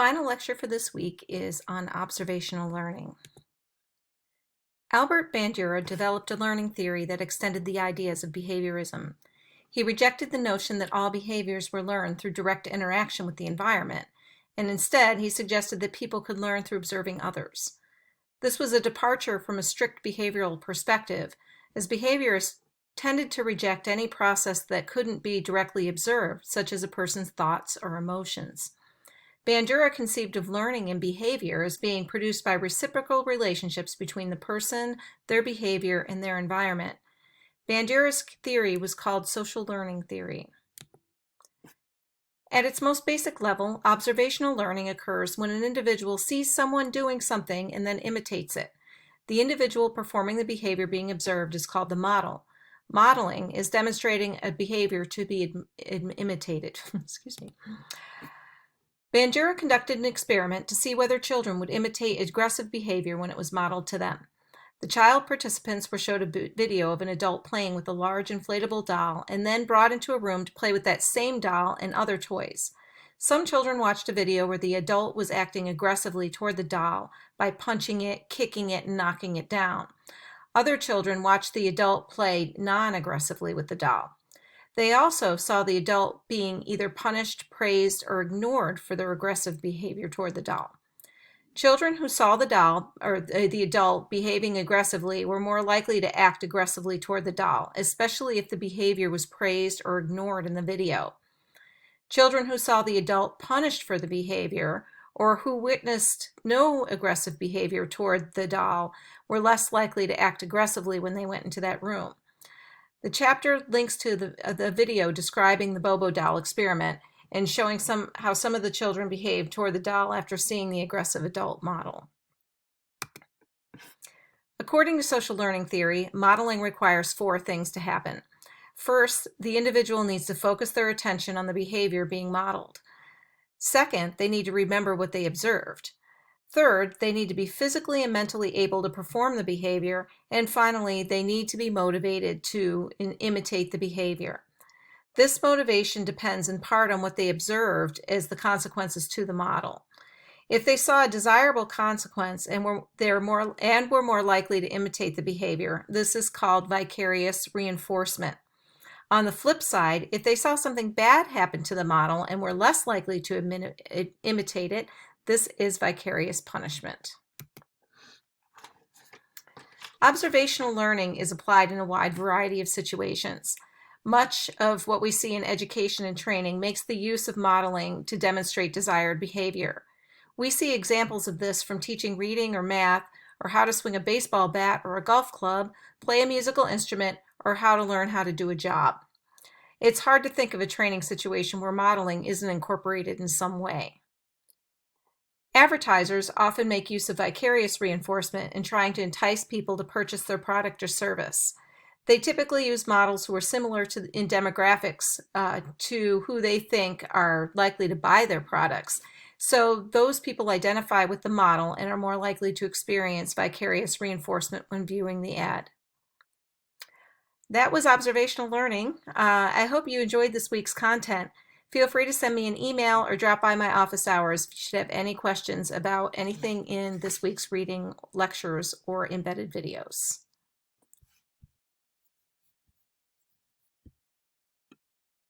Final lecture for this week is on observational learning. Albert Bandura developed a learning theory that extended the ideas of behaviorism. He rejected the notion that all behaviors were learned through direct interaction with the environment, and instead he suggested that people could learn through observing others. This was a departure from a strict behavioral perspective, as behaviorists tended to reject any process that couldn't be directly observed, such as a person's thoughts or emotions. Bandura conceived of learning and behavior as being produced by reciprocal relationships between the person, their behavior, and their environment. Bandura's theory was called social learning theory. At its most basic level, observational learning occurs when an individual sees someone doing something and then imitates it. The individual performing the behavior being observed is called the model. Modeling is demonstrating a behavior to be imitated. Excuse me. Bandura conducted an experiment to see whether children would imitate aggressive behavior when it was modeled to them. The child participants were showed a video of an adult playing with a large inflatable doll and then brought into a room to play with that same doll and other toys. Some children watched a video where the adult was acting aggressively toward the doll by punching it, kicking it, and knocking it down. Other children watched the adult play non-aggressively with the doll. They also saw the adult being either punished, praised, or ignored for their aggressive behavior toward the doll. Children who saw the doll or the adult behaving aggressively were more likely to act aggressively toward the doll, especially if the behavior was praised or ignored in the video. Children who saw the adult punished for the behavior or who witnessed no aggressive behavior toward the doll were less likely to act aggressively when they went into that room. The chapter links to the video describing the Bobo doll experiment and showing how some of the children behaved toward the doll after seeing the aggressive adult model. According to social learning theory, modeling requires 4 things to happen. First, the individual needs to focus their attention on the behavior being modeled. Second, they need to remember what they observed. Third, they need to be physically and mentally able to perform the behavior. And finally, they need to be motivated to imitate the behavior. This motivation depends in part on what they observed as the consequences to the model. If they saw a desirable consequence and were more likely to imitate the behavior, this is called vicarious reinforcement. On the flip side, if they saw something bad happen to the model and were less likely to imitate it, this is vicarious punishment. Observational learning is applied in a wide variety of situations. Much of what we see in education and training makes the use of modeling to demonstrate desired behavior. We see examples of this from teaching reading or math, or how to swing a baseball bat or a golf club, play a musical instrument, or how to learn how to do a job. It's hard to think of a training situation where modeling isn't incorporated in some way. Advertisers often make use of vicarious reinforcement in trying to entice people to purchase their product or service. They typically use models who are similar in demographics to who they think are likely to buy their products. So those people identify with the model and are more likely to experience vicarious reinforcement when viewing the ad. That was observational learning. I hope you enjoyed this week's content. Feel free to send me an email or drop by my office hours if you should have any questions about anything in this week's reading, lectures, or embedded videos.